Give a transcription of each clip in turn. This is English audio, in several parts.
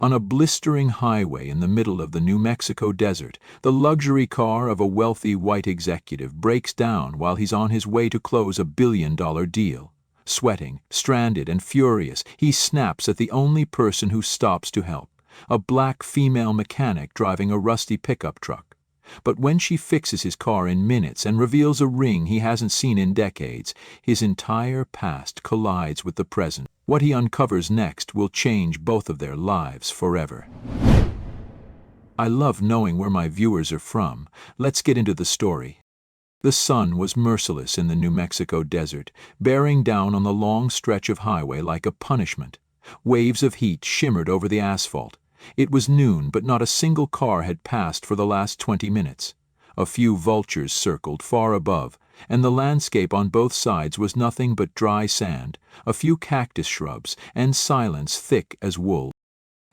On a blistering highway in the middle of the New Mexico desert, the luxury car of a wealthy white executive breaks down while he's on his way to close a billion-dollar deal. Sweating, stranded, and furious, he snaps at the only person who stops to help, a black female mechanic driving a rusty pickup truck. But when she fixes his car in minutes and reveals a ring he hasn't seen in decades, his entire past collides with the present. What he uncovers next will change both of their lives forever. I love knowing where my viewers are from. Let's get into the story. The sun was merciless in the New Mexico desert, bearing down on the long stretch of highway like a punishment. Waves of heat shimmered over the asphalt. It was noon, but not a single car had passed for the last 20 minutes. A few vultures circled far above, and the landscape on both sides was nothing but dry sand, a few cactus shrubs, and silence thick as wool.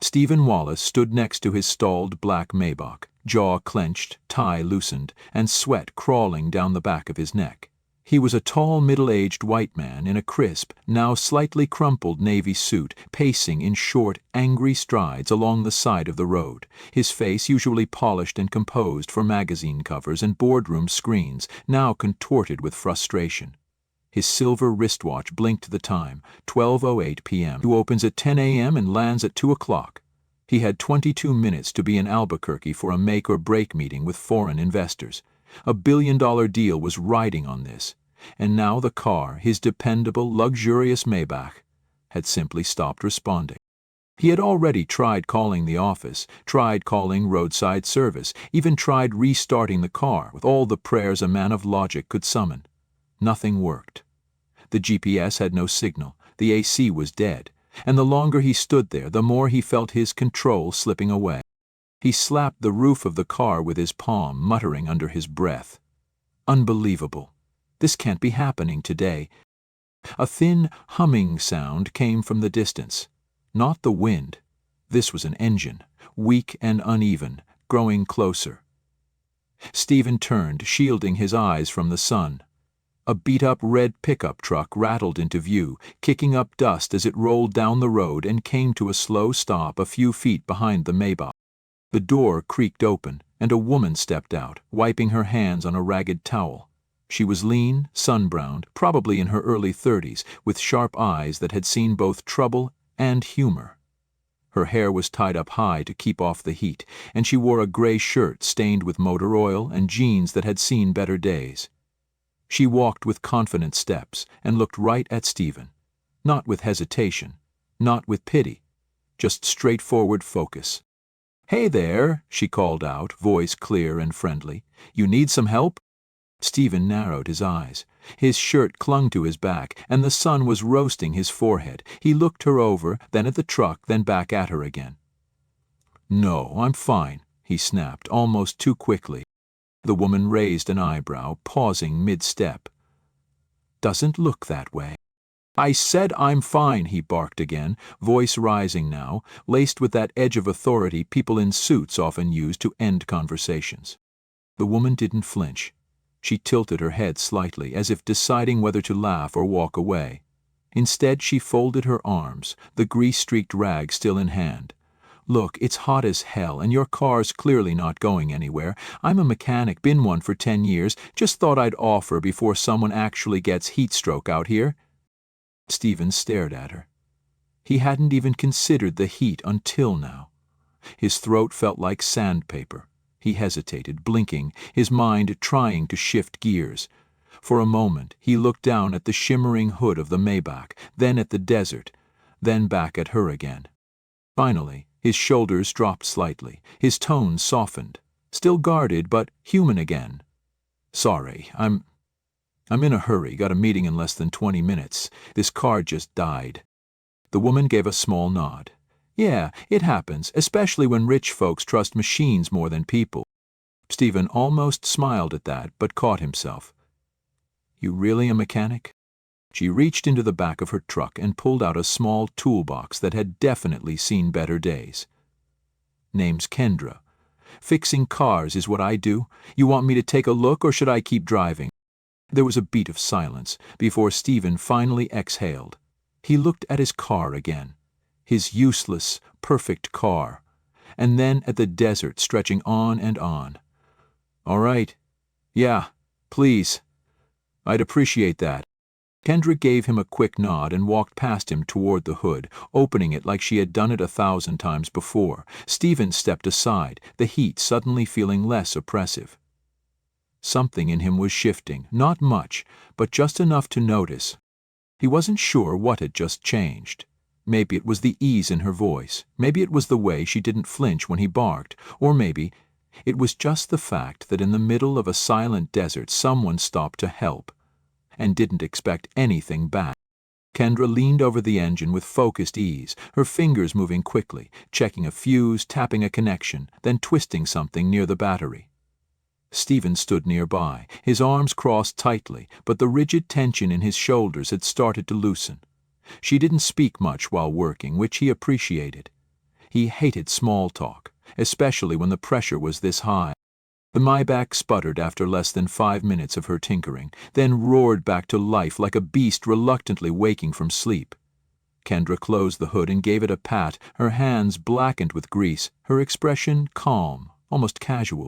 Stephen Wallace stood next to his stalled black Maybach, jaw clenched, tie loosened, and sweat crawling down the back of his neck. He was a tall, middle-aged white man in a crisp, now slightly crumpled navy suit, pacing in short, angry strides along the side of the road, his face usually polished and composed for magazine covers and boardroom screens, now contorted with frustration. His silver wristwatch blinked the time, 12:08 p.m. He opens at 10 a.m. and lands at 2 o'clock. He had 22 minutes to be in Albuquerque for a make-or-break meeting with foreign investors. A billion-dollar deal was riding on this. And now the car, his dependable, luxurious Maybach, had simply stopped responding. He had already tried calling the office, tried calling roadside service, even tried restarting the car with all the prayers a man of logic could summon. Nothing worked. The GPS had no signal, the AC was dead, and the longer he stood there, the more he felt his control slipping away. He slapped the roof of the car with his palm, muttering under his breath, "Unbelievable. This can't be happening today." A thin, humming sound came from the distance. Not the wind. This was an engine, weak and uneven, growing closer. Stephen turned, shielding his eyes from the sun. A beat-up red pickup truck rattled into view, kicking up dust as it rolled down the road and came to a slow stop a few feet behind the Maybach. The door creaked open, and a woman stepped out, wiping her hands on a ragged towel. She was lean, sun-browned, probably in her early 30s, with sharp eyes that had seen both trouble and humor. Her hair was tied up high to keep off the heat, and she wore a gray shirt stained with motor oil and jeans that had seen better days. She walked with confident steps and looked right at Stephen, not with hesitation, not with pity, just straightforward focus. "Hey there," she called out, voice clear and friendly. "You need some help?" Stephen narrowed his eyes. His shirt clung to his back, and the sun was roasting his forehead. He looked her over, then at the truck, then back at her again. "No, I'm fine," he snapped, almost too quickly. The woman raised an eyebrow, pausing mid-step. "Doesn't look that way." "I said I'm fine," he barked again, voice rising now, laced with that edge of authority people in suits often use to end conversations. The woman didn't flinch. She tilted her head slightly, as if deciding whether to laugh or walk away. Instead, she folded her arms, the grease-streaked rag still in hand. "Look, it's hot as hell, and your car's clearly not going anywhere. I'm a mechanic, been one for 10 years, just thought I'd offer before someone actually gets heat stroke out here." Stephen stared at her. He hadn't even considered the heat until now. His throat felt like sandpaper. He hesitated, blinking, his mind trying to shift gears. For a moment, he looked down at the shimmering hood of the Maybach, then at the desert, then back at her again. Finally, his shoulders dropped slightly, his tone softened, still guarded but human again. "Sorry, I'm in a hurry, got a meeting in less than 20 minutes. This car just died." The woman gave a small nod. "Yeah, it happens, especially when rich folks trust machines more than people." Stephen almost smiled at that, but caught himself. "You really a mechanic?" She reached into the back of her truck and pulled out a small toolbox that had definitely seen better days. "Name's Kendra. Fixing cars is what I do. You want me to take a look, or should I keep driving?" There was a beat of silence before Stephen finally exhaled. He looked at his car again. his useless, perfect car, and then at the desert stretching on and on. "All right. Yeah, please. I'd appreciate that." Kendra gave him a quick nod and walked past him toward the hood, opening it like she had done it 1,000 times before. Stephen stepped aside, the heat suddenly feeling less oppressive. Something in him was shifting, not much, but just enough to notice. He wasn't sure what had just changed. Maybe it was the ease in her voice, maybe it was the way she didn't flinch when he barked, or maybe it was just the fact that in the middle of a silent desert someone stopped to help and didn't expect anything back. Kendra leaned over the engine with focused ease, her fingers moving quickly, checking a fuse, tapping a connection, then twisting something near the battery. Stephen stood nearby, his arms crossed tightly, but the rigid tension in his shoulders had started to loosen. She didn't speak much while working, which he appreciated. He hated small talk, especially when the pressure was this high. The Maybach sputtered after less than 5 minutes of her tinkering, then roared back to life like a beast reluctantly waking from sleep. Kendra closed the hood and gave it a pat, her hands blackened with grease, her expression calm, almost casual.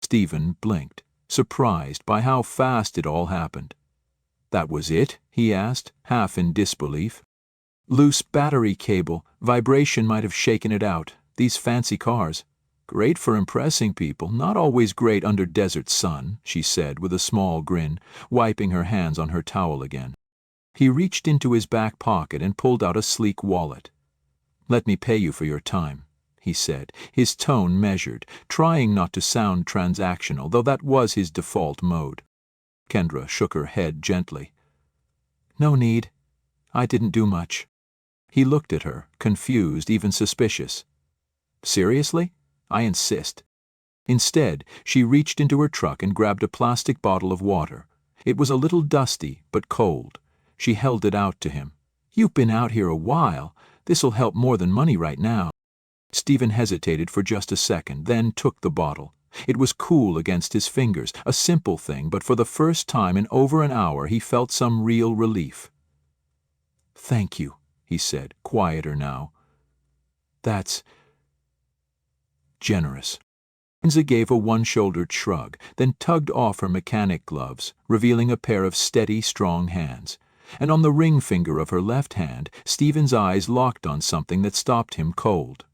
Stephen blinked, surprised by how fast it all happened. "That was it?" he asked, half in disbelief. "Loose battery cable. Vibration might have shaken it out. These fancy cars. Great for impressing people, not always great under desert sun," she said with a small grin, wiping her hands on her towel again. He reached into his back pocket and pulled out a sleek wallet. "Let me pay you for your time," he said, his tone measured, trying not to sound transactional, though that was his default mode. Kendra shook her head gently. "No need. I didn't do much." He looked at her, confused, even suspicious. "Seriously? I insist." Instead, she reached into her truck and grabbed a plastic bottle of water. It was a little dusty, but cold. She held it out to him. "You've been out here a while. This'll help more than money right now." Stephen hesitated for just a second, then took the bottle. It was cool against his fingers, a simple thing, but for the first time in over an hour he felt some real relief. "Thank you," he said, quieter now. "That's generous." Lindsay gave a one-shouldered shrug, then tugged off her mechanic gloves, revealing a pair of steady, strong hands. And on the ring finger of her left hand, Stephen's eyes locked on something that stopped him cold.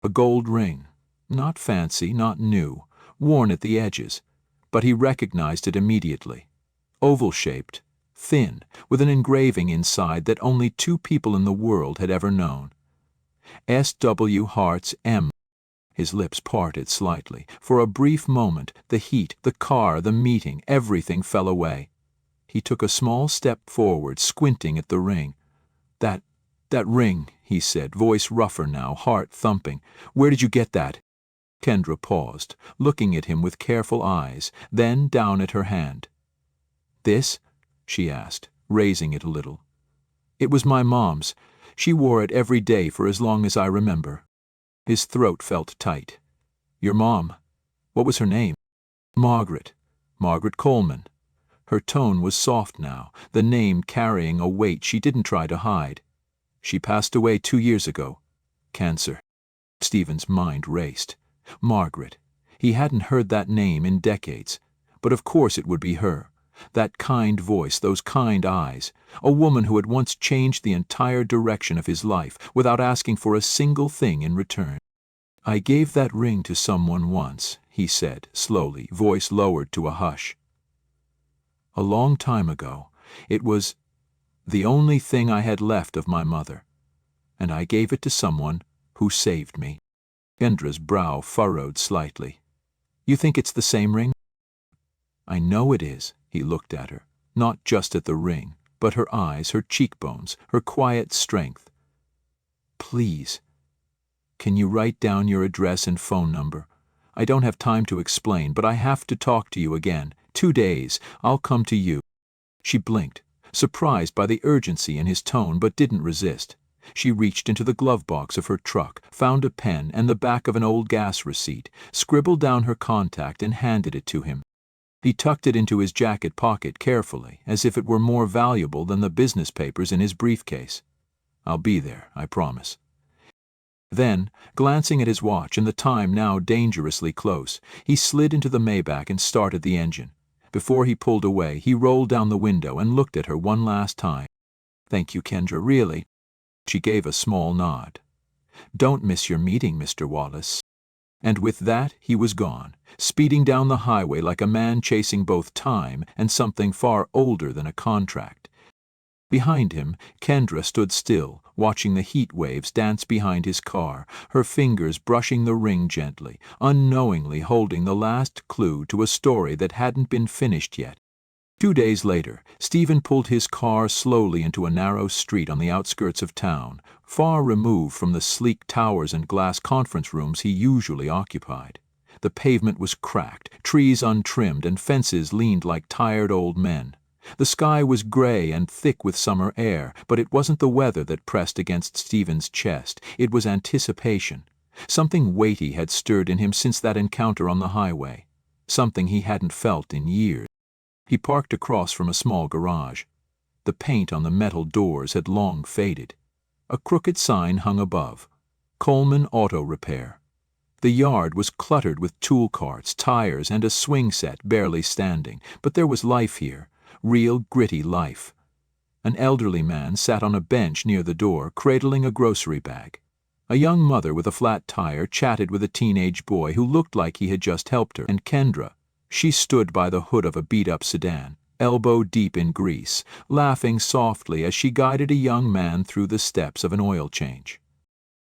A gold ring. Not fancy, not new, worn at the edges, but he recognized it immediately. Oval-shaped, thin, with an engraving inside that only 2 people in the world had ever known. S.W. Hart's M. His lips parted slightly. For a brief moment, the heat, the car, the meeting, everything fell away. He took a small step forward, squinting at the ring. That ring," he said, voice rougher now, heart thumping. "Where did you get that?" Kendra paused, looking at him with careful eyes, then down at her hand. "This?" she asked, raising it a little. "It was my mom's. She wore it every day for as long as I remember." His throat felt tight. "Your mom? What was her name?" "Margaret. Margaret Coleman." Her tone was soft now, the name carrying a weight she didn't try to hide. "She passed away 2 years ago. Cancer." Stephen's mind raced. Margaret. He hadn't heard that name in decades. But of course it would be her. That kind voice, those kind eyes. A woman who had once changed the entire direction of his life without asking for a single thing in return. "I gave that ring to someone once," he said, slowly, voice lowered to a hush. "A long time ago. It was the only thing I had left of my mother. And I gave it to someone who saved me." Kendra's brow furrowed slightly. "You think it's the same ring?" "I know it is." He looked at her, not just at the ring, but her eyes, her cheekbones, her quiet strength. "Please, can you write down your address and phone number? I don't have time to explain, but I have to talk to you again. 2 days, I'll come to you." She blinked, surprised by the urgency in his tone, but didn't resist. She reached into the glove box of her truck, found a pen and the back of an old gas receipt, scribbled down her contact and handed it to him. He tucked it into his jacket pocket carefully, as if it were more valuable than the business papers in his briefcase. I'll be there, I promise." Then, glancing at his watch and the time now dangerously close, he slid into the Maybach and started the engine. Before he pulled away, he rolled down the window and looked at her one last time. "Thank you, Kendra, really." She gave a small nod. "Don't miss your meeting, Mr. Wallace." And with that he was gone, speeding down the highway like a man chasing both time and something far older than a contract. Behind him, Kendra stood still, watching the heat waves dance behind his car, her fingers brushing the ring gently, unknowingly holding the last clue to a story that hadn't been finished yet. 2 days later, Stephen pulled his car slowly into a narrow street on the outskirts of town, far removed from the sleek towers and glass conference rooms he usually occupied. The pavement was cracked, trees untrimmed, and fences leaned like tired old men. The sky was gray and thick with summer air, but it wasn't the weather that pressed against Stephen's chest, it was anticipation. Something weighty had stirred in him since that encounter on the highway, something he hadn't felt in years. He parked across from a small garage. The paint on the metal doors had long faded. A crooked sign hung above, "Coleman Auto Repair." The yard was cluttered with tool carts, tires, and a swing set barely standing, but there was life here. Real gritty life. An elderly man sat on a bench near the door, cradling a grocery bag. A young mother with a flat tire chatted with a teenage boy who looked like he had just helped her, and Kendra. She stood by the hood of a beat-up sedan, elbow deep in grease, laughing softly as she guided a young man through the steps of an oil change.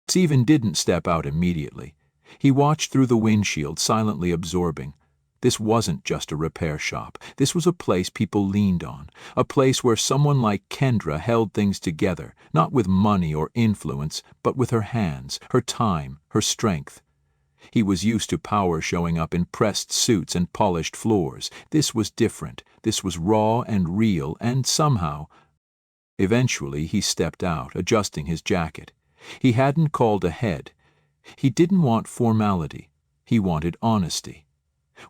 Stephen didn't step out immediately. He watched through the windshield, silently absorbing. This wasn't just a repair shop. This was a place people leaned on, a place where someone like Kendra held things together, not with money or influence, but with her hands, her time, her strength. He was used to power showing up in pressed suits and polished floors. This was different. This was raw and real, and somehow... Eventually he stepped out, adjusting his jacket. He hadn't called ahead. He didn't want formality. He wanted honesty.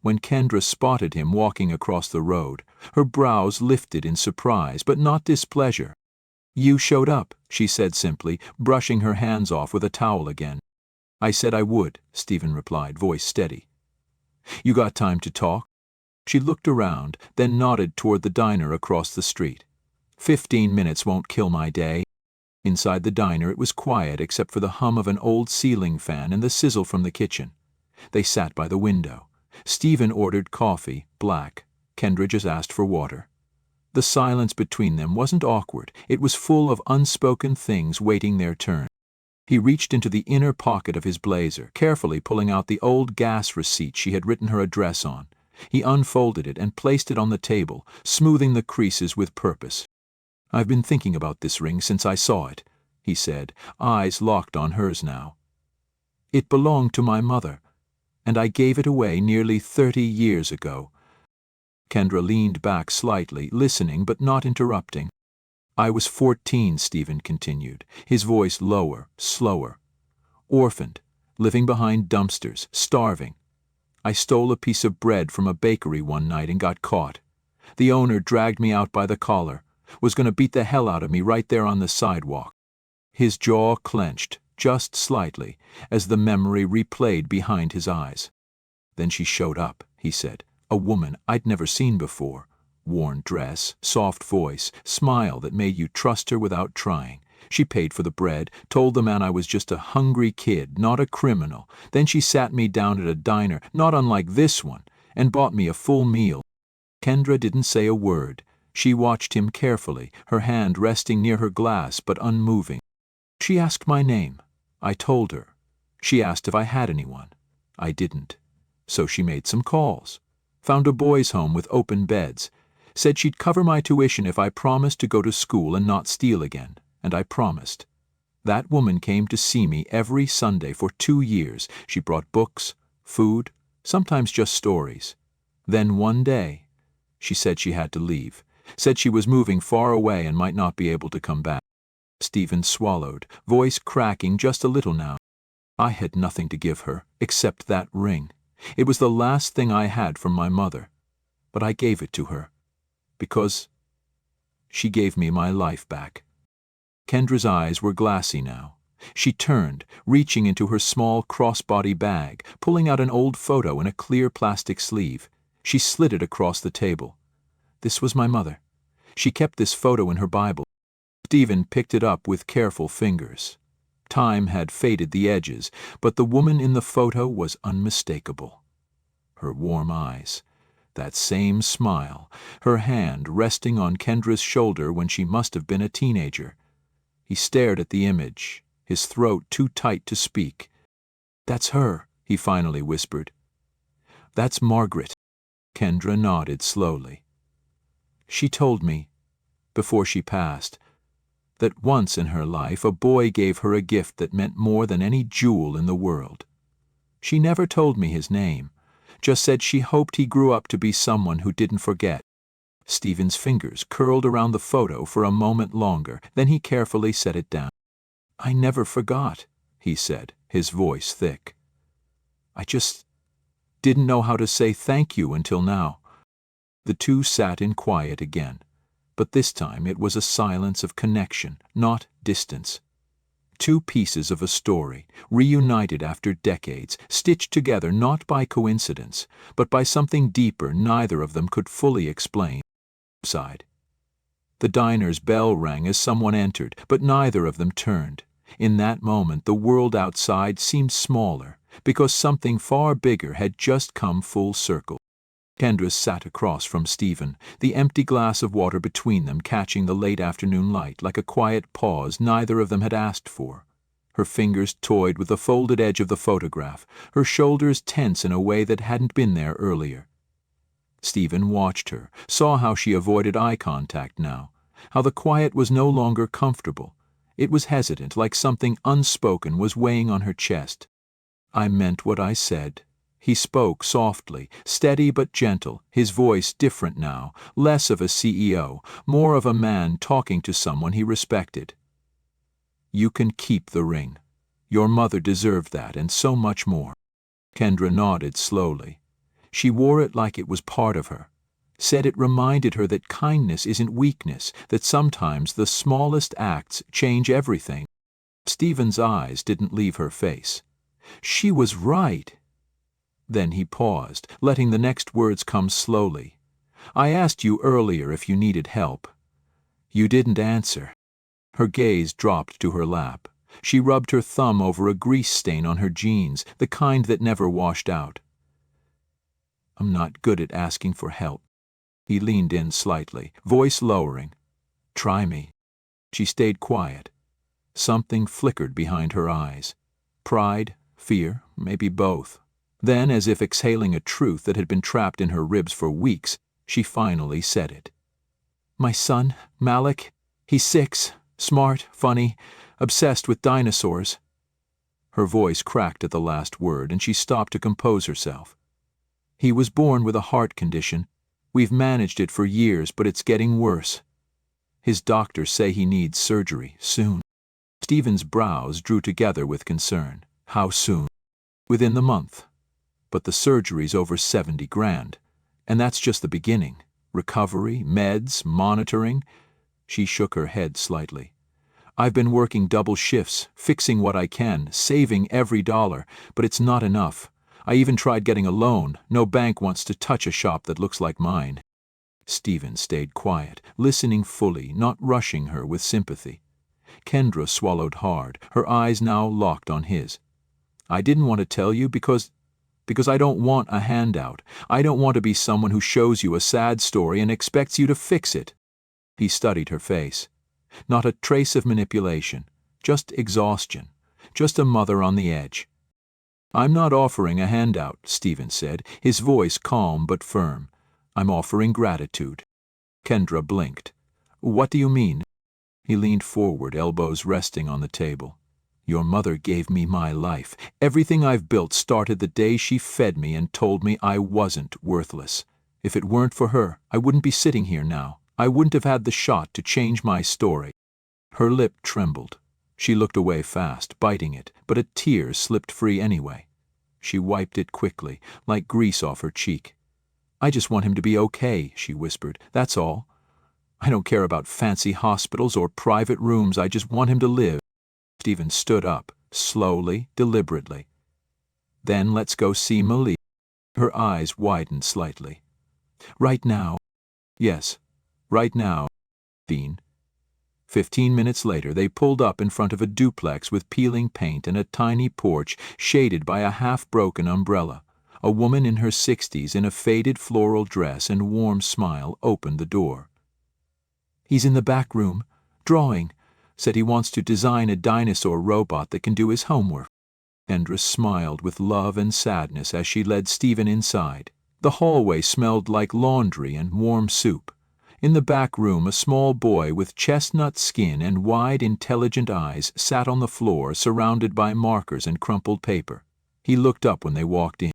When Kendra spotted him walking across the road, her brows lifted in surprise, but not displeasure. "You showed up," she said simply, brushing her hands off with a towel again. "I said I would," Stephen replied, voice steady. "You got time to talk?" She looked around, then nodded toward the diner across the street. 15 minutes won't kill my day." Inside the diner it was quiet except for the hum of an old ceiling fan and the sizzle from the kitchen. They sat by the window. Stephen ordered coffee, black. Kendra just asked for water. The silence between them wasn't awkward. It was full of unspoken things waiting their turn. He reached into the inner pocket of his blazer, carefully pulling out the old gas receipt she had written her address on. He unfolded it and placed it on the table, smoothing the creases with purpose. "I've been thinking about this ring since I saw it," he said, eyes locked on hers now. "It belonged to my mother, and I gave it away nearly 30 years ago." Kendra leaned back slightly, listening but not interrupting. "I was 14, Stephen continued, his voice lower, slower. Orphaned, living behind dumpsters, starving. I stole a piece of bread from a bakery one night and got caught. The owner dragged me out by the collar, was going to beat the hell out of me right there on the sidewalk." His jaw clenched, just slightly, as the memory replayed behind his eyes. "Then she showed up," he said, "a woman I'd never seen before. Worn dress, soft voice, smile that made you trust her without trying. She paid for the bread, told the man I was just a hungry kid, not a criminal. Then she sat me down at a diner, not unlike this one, and bought me a full meal." Kendra didn't say a word. She watched him carefully, her hand resting near her glass but unmoving. "She asked my name. I told her. She asked if I had anyone. I didn't. So she made some calls. Found a boys' home with open beds. Said she'd cover my tuition if I promised to go to school and not steal again, and I promised. That woman came to see me every Sunday for 2 years. She brought books, food, sometimes just stories. Then one day, she said she had to leave. Said she was moving far away and might not be able to come back." Stephen swallowed, voice cracking just a little now. "I had nothing to give her, except that ring. It was the last thing I had from my mother. But I gave it to her. Because she gave me my life back." Kendra's eyes were glassy now. She turned, reaching into her small crossbody bag, pulling out an old photo in a clear plastic sleeve. She slid it across the table. This was my mother. She kept this photo in her Bible. Stephen picked it up with careful fingers. Time had faded the edges, but the woman in the photo was unmistakable. Her warm eyes, that same smile, her hand resting on Kendra's shoulder when she must have been a teenager. He stared at the image, his throat too tight to speak. "That's her," he finally whispered. "That's Margaret." Kendra nodded slowly. "She told me, before she passed, that once in her life a boy gave her a gift that meant more than any jewel in the world. She never told me his name, just said she hoped he grew up to be someone who didn't forget." Stephen's fingers curled around the photo for a moment longer, then he carefully set it down. "I never forgot," he said, his voice thick. "I just didn't know how to say thank you until now." The two sat in quiet again, but this time it was a silence of connection, not distance. Two pieces of a story, reunited after decades, stitched together not by coincidence, but by something deeper neither of them could fully explain. Sighed. The diner's bell rang as someone entered, but neither of them turned. In that moment the world outside seemed smaller, because something far bigger had just come full circle. Kendra sat across from Stephen, the empty glass of water between them catching the late afternoon light like a quiet pause neither of them had asked for. Her fingers toyed with the folded edge of the photograph, her shoulders tense in a way that hadn't been there earlier. Stephen watched her, saw how she avoided eye contact now, how the quiet was no longer comfortable. It was hesitant, like something unspoken was weighing on her chest. "I meant what I said." He spoke softly, steady but gentle, his voice different now, less of a CEO, more of a man talking to someone he respected. "You can keep the ring. Your mother deserved that and so much more." Kendra nodded slowly. She wore it like it was part of her. Said it reminded her that kindness isn't weakness, that sometimes the smallest acts change everything. Stephen's eyes didn't leave her face. She was right. Then he paused, letting the next words come slowly. "I asked you earlier if you needed help. You didn't answer." Her gaze dropped to her lap. She rubbed her thumb over a grease stain on her jeans, the kind that never washed out. "I'm not good at asking for help." He leaned in slightly, voice lowering. "Try me." She stayed quiet. Something flickered behind her eyes. Pride, fear, maybe both. Then, as if exhaling a truth that had been trapped in her ribs for weeks, she finally said it. "My son, Malik, he's 6, smart, funny, obsessed with dinosaurs." Her voice cracked at the last word, and she stopped to compose herself. "He was born with a heart condition. We've managed it for years, but it's getting worse. His doctors say he needs surgery, soon." Stephen's brows drew together with concern. "How soon?" "Within the month. But the surgery's over 70 grand. And that's just the beginning. Recovery, meds, monitoring." She shook her head slightly. "I've been working double shifts, fixing what I can, saving every dollar, but it's not enough. I even tried getting a loan. No bank wants to touch a shop that looks like mine." Stephen stayed quiet, listening fully, not rushing her with sympathy. Kendra swallowed hard, her eyes now locked on his. "I didn't want to tell you because I don't want a handout. I don't want to be someone who shows you a sad story and expects you to fix it." He studied her face. Not a trace of manipulation, just exhaustion, just a mother on the edge. "I'm not offering a handout," Stephen said, his voice calm but firm. "I'm offering gratitude." Kendra blinked. "What do you mean?" He leaned forward, elbows resting on the table. "Your mother gave me my life. Everything I've built started the day she fed me and told me I wasn't worthless. If it weren't for her, I wouldn't be sitting here now. I wouldn't have had the shot to change my story." Her lip trembled. She looked away fast, biting it, but a tear slipped free anyway. She wiped it quickly, like grease off her cheek. "I just want him to be okay," she whispered. "That's all." I don't care about fancy hospitals or private rooms, I just want him to live. Stephen stood up, slowly, deliberately. Then let's go see Malik. Her eyes widened slightly. Right now. Yes, right now, Bean. 15 minutes later, they pulled up in front of a duplex with peeling paint and a tiny porch shaded by a half-broken umbrella. A woman in her 60s in a faded floral dress and warm smile opened the door. He's in the back room, drawing. Said he wants to design a dinosaur robot that can do his homework. Kendra smiled with love and sadness as she led Stephen inside. The hallway smelled like laundry and warm soup. In the back room, a small boy with chestnut skin and wide, intelligent eyes sat on the floor surrounded by markers and crumpled paper. He looked up when they walked in.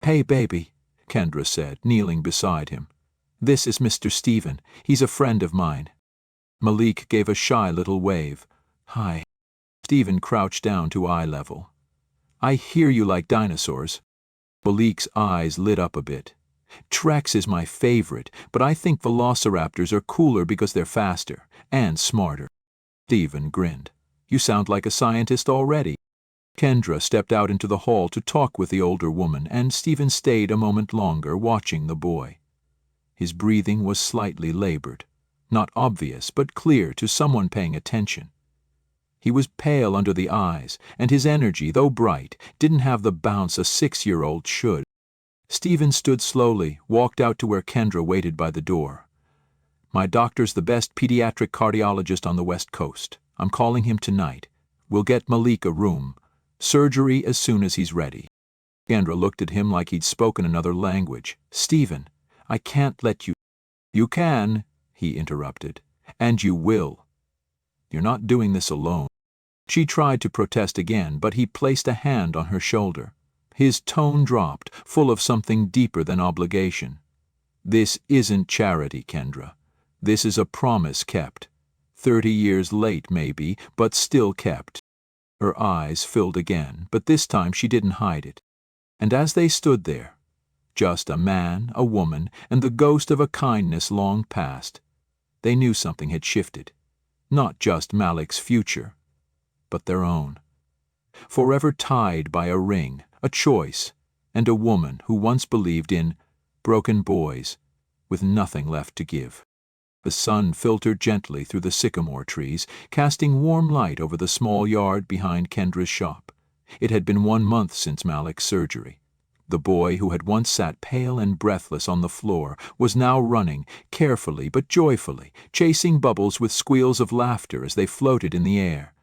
Hey, baby, Kendra said, kneeling beside him. This is Mr. Stephen. He's a friend of mine. Malik gave a shy little wave. Hi. Stephen crouched down to eye level. I hear you like dinosaurs. Malik's eyes lit up a bit. T-Rex is my favorite, but I think velociraptors are cooler because they're faster and smarter. Stephen grinned. You sound like a scientist already. Kendra stepped out into the hall to talk with the older woman, and Stephen stayed a moment longer watching the boy. His breathing was slightly labored, not obvious but clear to someone paying attention. He was pale under the eyes, and his energy, though bright, didn't have the bounce a 6-year-old should. Stephen stood slowly, walked out to where Kendra waited by the door. My doctor's the best pediatric cardiologist on the West Coast. I'm calling him tonight. We'll get Malik a room. Surgery as soon as he's ready. Kendra looked at him like he'd spoken another language. Stephen, I can't let you. You can, he interrupted, and you will. You're not doing this alone. She tried to protest again, but he placed a hand on her shoulder. His tone dropped, full of something deeper than obligation. This isn't charity, Kendra. This is a promise kept. 30 years late, maybe, but still kept. Her eyes filled again, but this time she didn't hide it. And as they stood there, just a man, a woman, and the ghost of a kindness long past, they knew something had shifted. Not just Malik's future, but their own. Forever tied by a ring, a choice, and a woman who once believed in broken boys with nothing left to give. The sun filtered gently through the sycamore trees, casting warm light over the small yard behind Kendra's shop. It had been 1 month since Malik's surgery. The boy who had once sat pale and breathless on the floor was now running, carefully but joyfully, chasing bubbles with squeals of laughter as they floated in the air.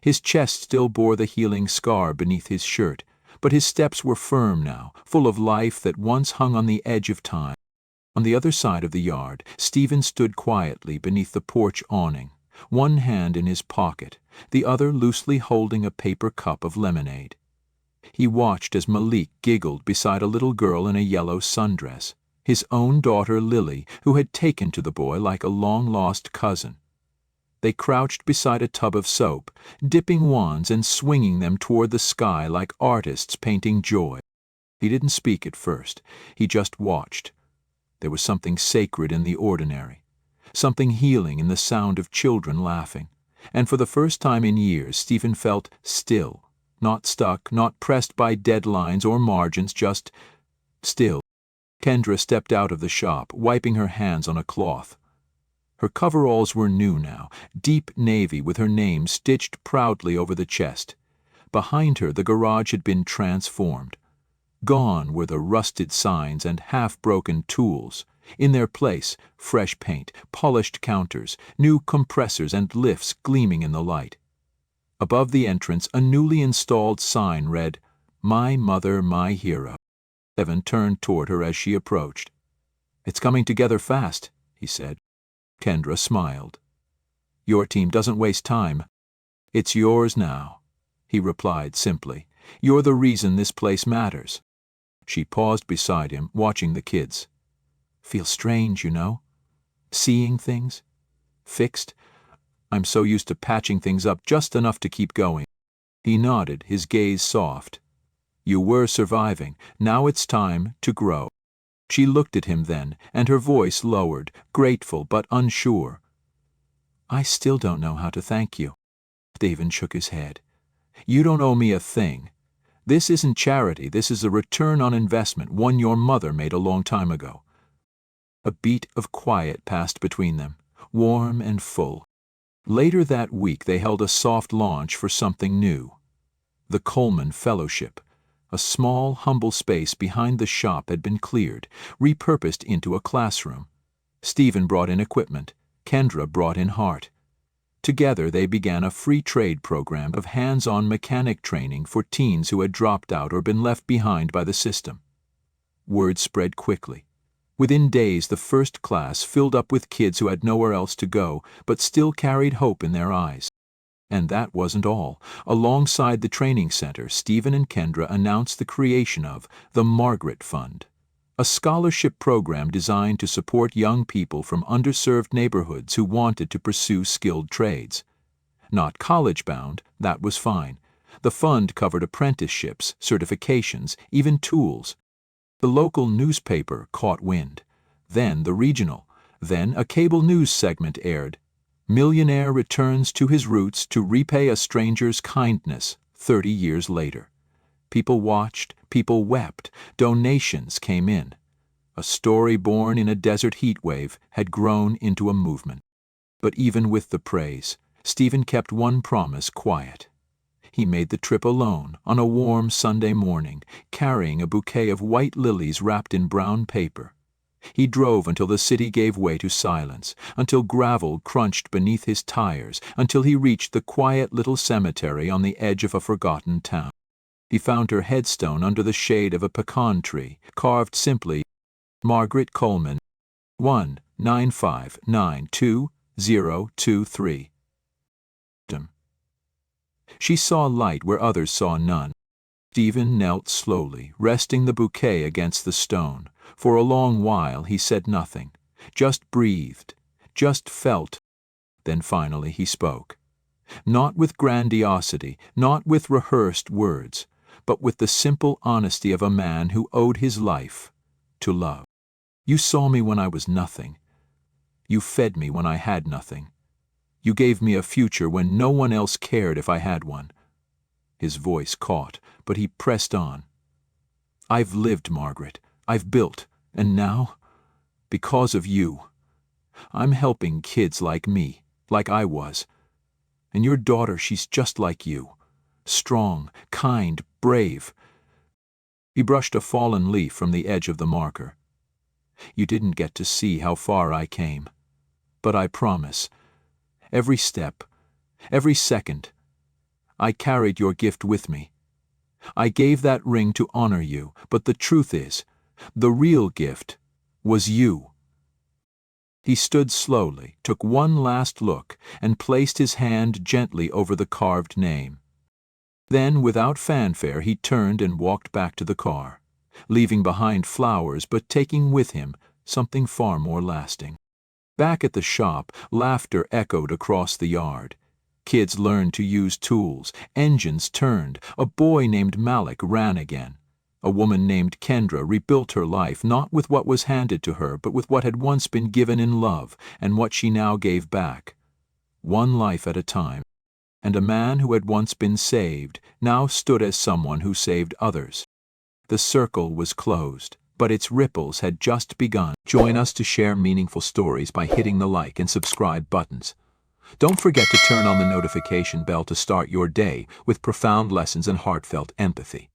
His chest still bore the healing scar beneath his shirt, but his steps were firm now, full of life that once hung on the edge of time. On the other side of the yard, Stephen stood quietly beneath the porch awning, one hand in his pocket, the other loosely holding a paper cup of lemonade. He watched as Malik giggled beside a little girl in a yellow sundress, his own daughter Lily, who had taken to the boy like a long-lost cousin. They crouched beside a tub of soap, dipping wands and swinging them toward the sky like artists painting joy. He didn't speak at first. He just watched. There was something sacred in the ordinary, something healing in the sound of children laughing, and for the first time in years Stephen felt still, not stuck, not pressed by deadlines or margins, just still. Kendra stepped out of the shop, wiping her hands on a cloth. Her coveralls were new now, deep navy with her name stitched proudly over the chest. Behind her the garage had been transformed. Gone were the rusted signs and half-broken tools. In their place, fresh paint, polished counters, new compressors and lifts gleaming in the light. Above the entrance, a newly installed sign read, "My Mother, My Hero." Evan turned toward her as she approached. "It's coming together fast," he said. Kendra smiled. "Your team doesn't waste time." "It's yours now," he replied simply. "You're the reason this place matters." She paused beside him, watching the kids. "Feels strange, you know? Seeing things. Fixed. I'm so used to patching things up just enough to keep going." He nodded, his gaze soft. "You were surviving. Now it's time to grow." She looked at him then, and her voice lowered, grateful but unsure. "I still don't know how to thank you." Stephen shook his head. "You don't owe me a thing. This isn't charity, this is a return on investment, one your mother made a long time ago." A beat of quiet passed between them, warm and full. Later that week they held a soft launch for something new. The Coleman Fellowship. A small, humble space behind the shop had been cleared, repurposed into a classroom. Stephen brought in equipment. Kendra brought in heart. Together they began a free trade program of hands-on mechanic training for teens who had dropped out or been left behind by the system. Word spread quickly. Within days the first class filled up with kids who had nowhere else to go, but still carried hope in their eyes. And that wasn't all. Alongside the training center, Stephen and Kendra announced the creation of the Margaret Fund, a scholarship program designed to support young people from underserved neighborhoods who wanted to pursue skilled trades. Not college-bound, that was fine. The fund covered apprenticeships, certifications, even tools. The local newspaper caught wind. Then the regional. Then a cable news segment aired. "Millionaire returns to his roots to repay a stranger's kindness 30 years later." People watched, people wept, donations came in. A story born in a desert heatwave had grown into a movement. But even with the praise, Stephen kept one promise quiet. He made the trip alone on a warm Sunday morning, carrying a bouquet of white lilies wrapped in brown paper. He drove until the city gave way to silence, until gravel crunched beneath his tires, until he reached the quiet little cemetery on the edge of a forgotten town. He found her headstone under the shade of a pecan tree, carved simply, "Margaret Coleman, 195922023." She saw light where others saw none. Stephen knelt slowly, resting the bouquet against the stone. For a long while he said nothing, just breathed, just felt. Then finally he spoke. Not with grandiosity, not with rehearsed words, but with the simple honesty of a man who owed his life to love. "You saw me when I was nothing. You fed me when I had nothing. You gave me a future when no one else cared if I had one." His voice caught, but he pressed on. "I've lived, Margaret. I've built, and now, because of you, I'm helping kids like me, like I was. And your daughter, she's just like you. Strong, kind, brave." He brushed a fallen leaf from the edge of the marker. "You didn't get to see how far I came. But I promise, every step, every second, I carried your gift with me. I gave that ring to honor you, but the truth is, the real gift was you." He stood slowly, took one last look, and placed his hand gently over the carved name. Then, without fanfare, he turned and walked back to the car, leaving behind flowers but taking with him something far more lasting. Back at the shop, laughter echoed across the yard. Kids learned to use tools, engines turned, a boy named Malik ran again. A woman named Kendra rebuilt her life not with what was handed to her, but with what had once been given in love and what she now gave back. One life at a time. And a man who had once been saved now stood as someone who saved others. The circle was closed, but its ripples had just begun. Join us to share meaningful stories by hitting the like and subscribe buttons. Don't forget to turn on the notification bell to start your day with profound lessons and heartfelt empathy.